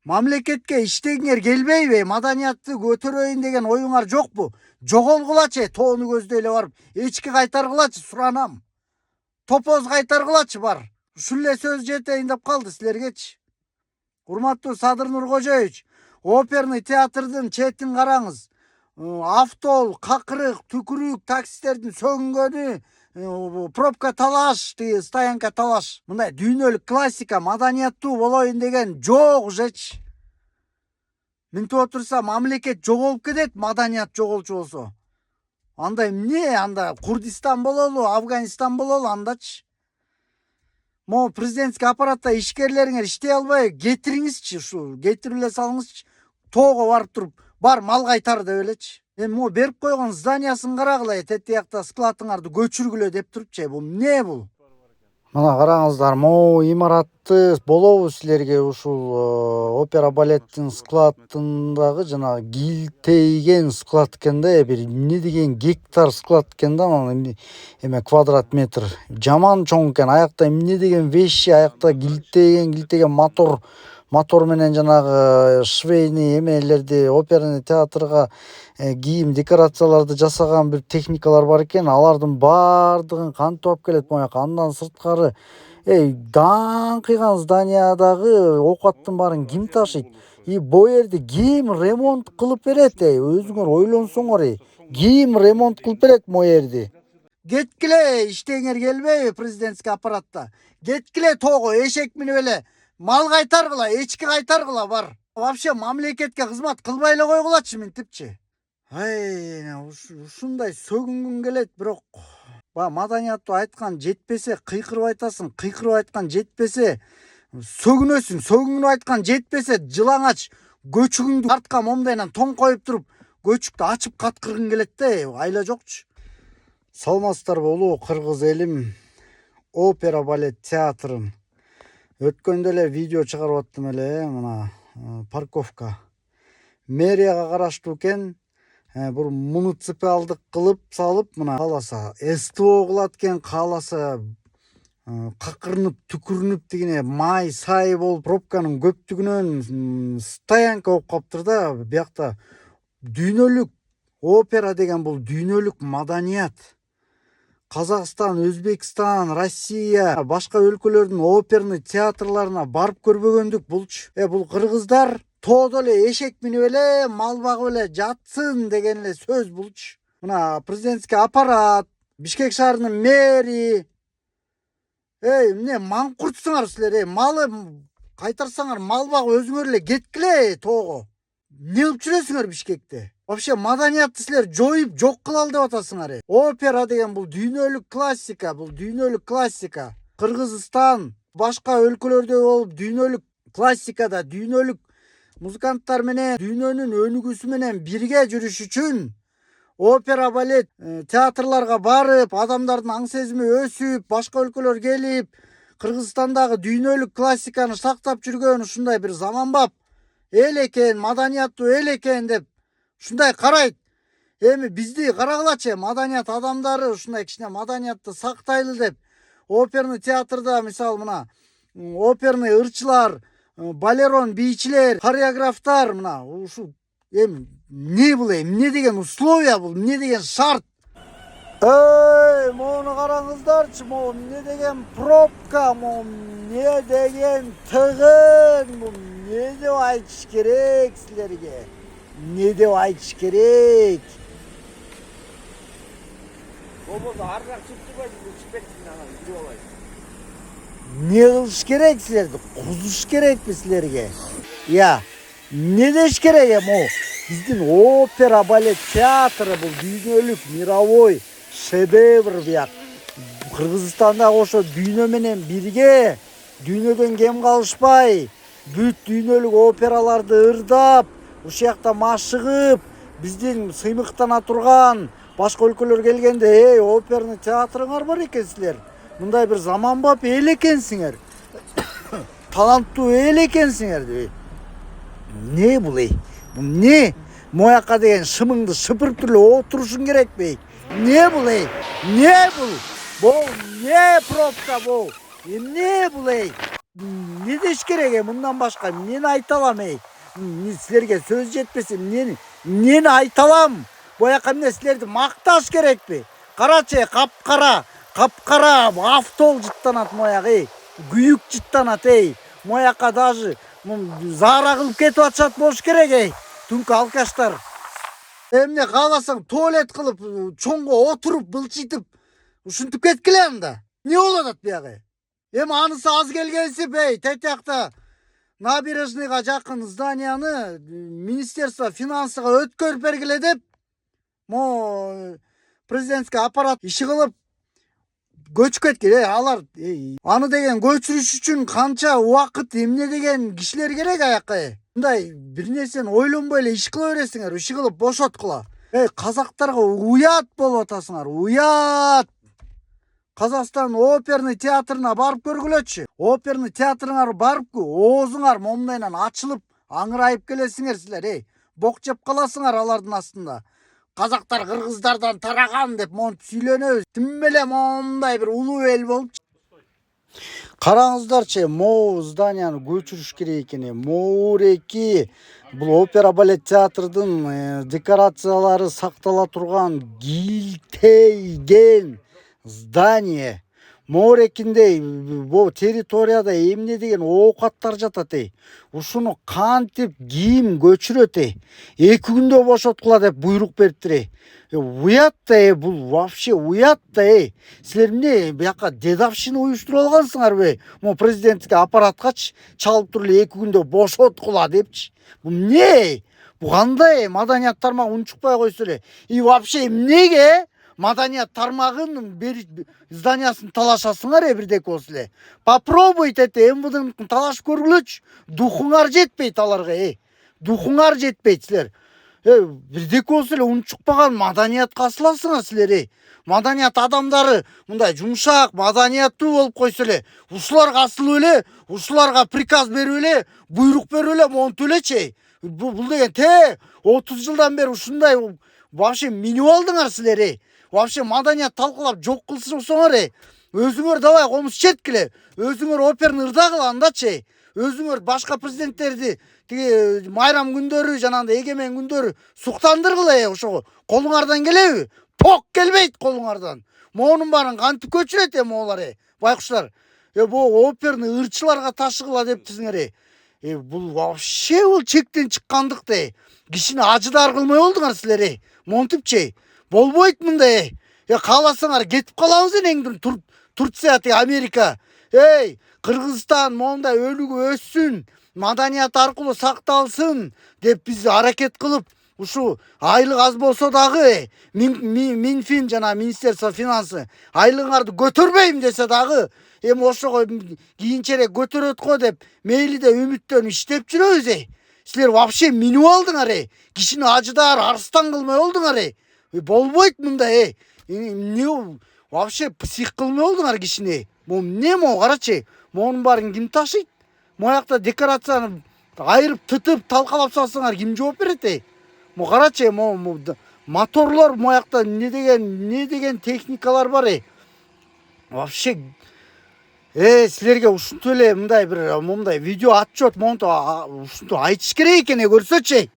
Мамлекетке иштегиңер келбейби? Маданиятты көтөрөйүн деген оюңар жокпу? Жоголгулачы, тоону көздөй эле барып, эчки кайтаргылачы, суранам. Топоз кайтаргылачы бар. Ушул эле сөз жетейин деп калды силергечи. Урматтуу Садыр Нуркожоевич, оперный театрдын четин караңыз. Автол, какырык, түкүрүк, таксистердин сөгүнгөнү, пробка талаш, стоянка талаш. Мындай дүйнөлүк классика, маданияттуу болоюн деген жок ужечи. Мынтип отурса мамлекет жоголуп кетет, маданият жоголчу болсо. Анда эмне? Анда Курдистан бололу, Афганистан бололу андачы. Могу президентский аппаратта ишкерлериңер иштей албай кетириңизчи, ушу кетирип эле салыңызчы. Тоого барып туруп, бар мал кайтар деп элечи. Эми могу берип койгон зданиясын карагыла, тетиякта складыңарды көчүргүлө деп турупчу. Бул эмне бул? Мына караңыздар, могу имаратты болобу силерге ушул опера балеттин складындагы жанагы килтейген склад экен да, бир эмне деген гектар склад экен да, эме квадрат метр. Жаман чоң экен. Аякта эмне деген вещи, аякта килтейген мотор менен жанагы швейный эмелерди, оперный театрга кийим, декорацияларды жасаган бир техникалар бар экен. Алардын баардыгын кантип алып келет мояка. Андан сырткары даңкыйган зданиядагы оокаттын баарын ким ташыйт? Бу жерди ким ремонт кылып берет? Өзүңөр ойлонсоңор, ким ремонт кылып берет бу жерди? Кеткиле, иштеңер келбейби президентский аппаратта? Кеткиле тоого эшек минип эле мал кайтаргыла, эчки кайтаргыла бар. Вообще мамлекетке кызмат кылбай эле койгулачы мынтипчи. Ушундай сөгүнгүм келет, бирок маданияттуу айткан жетпесе кыйкырып айтасың, кыйкырып айткан жетпесе сөгүнөсүң, сөгүнүп айткан жетпесе жылаңач көчүгүңдү артка момдайынан тоң коюп туруп көчүктү ачып каткыргың келет да, айла жокчу. Саламатсыздарбы улуу кыргыз элим, опера балет театрын өткөндө эле видео чыгарып аттым эле, мына парковка мэрияга караштуу экен. Бул муниципалдык кылып салып, мына кааласа СТО кылат экен, кааласа какырынып, түкүрүнүп дегене май сай болуп, пробканын көптүгүнөн стоянка болуп калыптыр да. Биякта дүйнөлүк опера деген бул дүйнөлүк маданият. Казакстан, Өзбекстан, Россия, башка өлкөлөрдүн оперный театрларына барып көрбөгөндүк булчу. Бул кыргыздар тоодо эле эшек минип эле мал багып эле жатсын деген эле сөз булчу. Мына президентский аппарат, Бишкек шаарынын мэри, эмне маңкуртсуңар силер? Малы кайтарсаңар мал багып өзүңөр эле кеткиле тоого. Эмне кылып жүрөсүңөр Бишкекте? Вообще маданиятты силер жоюп жок кылалы деп атасыңар. Опера деген бул дүйнөлүк классика, бул дүйнөлүк классика. Кыргызстан башка өлкөлөрдө болуп дүйнөлүк классикада, дүйнөлүк музыканттар менен, дүйнөнүн өнүгүүсү менен бирге жүрүш үчүн опера балет театрларга барып, адамдардын аң сезими өсүп, башка өлкөлөр келип, Кыргызстандагы дүйнөлүк классиканы сактап жүргөн ушундай бир заманбап эл экен, маданияттуу эл экен деп ушундай карайт. Эми бизди карагылачы, маданият адамдары ушундай кичине маданиятты сактайлы деп. Оперный театрда мисалы мына оперный ырчылар, балерон бийчилер, хореографтар, мына ушу эми эмне бул, эмне деген условия бул, эмне деген шарт? Моуну караңыздарчы, могу эмне деген пробка, могу эмне деген тыгын, бул эмне деп айтыш керек силерге? Эмне деп айтыш керек? Болбосо арыраак чыгып турбайсың, чыгып кетсиң анан жүрүп алайын. Эмне кылыш керек силерди? Кузуш керекпи силерге? Эмне деш керек? Могу биздин опера балет театры бул дүйнөлүк мировой шедевр бияк. Кыргызстандагы ошо дүйнө менен бирге, дүйнөдөн кем калышпай, бүт дүйнөлүк операларды ырдап, ушул жакта машыгып, биздин сыймыктана турган башка өлкөлөр келгенде, оперный театрыңар бар экен силер. Мындай бир заманбап эл экенсиңер. Таланттуу эл экенсиңер. Эмне бул? Бул эмне? Мояка деген шымыңды шыпырып эле отурушуң керекпи? Эмне бул? Эмне бул? Бул эмне пробка бул? Эмне бул? не деш керек мындан башка эмнени айта алам силерге сөз жетпесе эмнени айта алам? Бояка эмне силерди макташ керекпи? Карачы, капкара автол жыттанат мояк күйүк жыттанат мояка даже заара кылып кетип атышат болуш керек түнкү алкаштар. Эмне кааласаң туалет кылып чоңго отуруп былчытып ушинтип кеткиле анда. Не болуп атат биягы? Эми анысы аз келгенсип тетиякта набережныйга жакын зданияны министерство финансыга өткөрүп бергиле деп mo президентский аппарат иши кылып көчүп кеткен алар аны деген көчүрүш үчүн канча убакыт эмне деген кишилер керек аякка мындай бир нерсени ойлонбой эле иш кыла бересиңер иши кылып бошоткула казактарга уят болуп атасыңар уят. Казакстан оперный театрына барып көргүлөчү. Оперный театрыңар барыпкы оозуңар момундайынан ачылып аңырайып келесиңер силер бок жеп каласыңар алардын астында. Казактар кыргыздардан тараган деп монтип сүйлөнөбүз. Тим эле момундай бир улуу эл болуп. Караңыздарчы, могу зданияны көчүрүш керек экен. Моуреки бул опера балет театрдын декорациялары сактала турган килтейген здание. Моорекинде бу территорияда эмне деген оокаттар жатат ушуну кантип ким көчүрөт 2 күндө бошоткула деп буйрук бериптир уят да бул вообще уят да силер эмне бияка дедовщина уюштуруп алгансыңарбы могу президенттик аппараткачы чалып туруп эле 2 күндө бошоткула депчи бул эмне бул кандай маданият тармагы унчукпай койсо эле вообще эмнеге маданият тармагын зданиясын талашасыңар бирдеки болсо эле. Попробуйте МВДныкын талашып көргүлөчү. Духуңар жетпейт аларга, Духуңар жетпейт силер. Бирдеки болсо эле унчукпаган маданиятка асыласыңар силер, Маданият адамдары мындай жумшак, маданияттуу болуп койсо эле, ушуларга асылып эле, ушуларга приказ берип эле, буйрук берип эле монтип элечи. Бул деген 30 жылдан бери ушундай вообще минип алдыңар силер, Вообще маданият талкылап жок кылсаңар өзүңөр давай комуз четкиле. Өзүңөр оперный ырдагыла андачы. Өзүңөр башка президенттерди тиги майрам күндөрү жанагындай эгемен күндөрү суктандыргыла ошого. Колуңардан келеби? Пок келбейт колуңардан. Монун баарын кантип көчүрөт могулар байкуштар. Бу оперный ырчыларга ташыгыла дептизиңер. Бул вообще бул чектен чыккандык Кишини ажыдар кылмай болдуңар силер. Монтипчи. Болбойт мындай. Кааласаңар кетип калабыз энеңдин Турция, Америка. Кыргызстан мондай өлүгү өссүн, маданият аркылуу сакталсын деп биз аракет кылып, ушу айлык аз болсо дагы Минфин жана Министерство финансы айлыгыңарды көтөрбөйм десе дагы, ошого кийинчерээк көтөрөт го деп мейли деп үмүттөнүп иштеп жүрөбүз. Силер вообще минип алдыңар Кишини ажыдар, арстан кылмай болдуңар Болбойт мындай эмне вообще псих кылмай болдуңар кишини. Эмне могу карачы. Монун баарын ким ташыйт? Моякта декорацияны айырып тытып талкалап салсаңар ким жооп берет? Карачы, моторлор моякта не деген техникалар бар Вообще силерге ушинтип эле мындай видео отчет монтип ушинтип айтыш керек экен көрсөчү.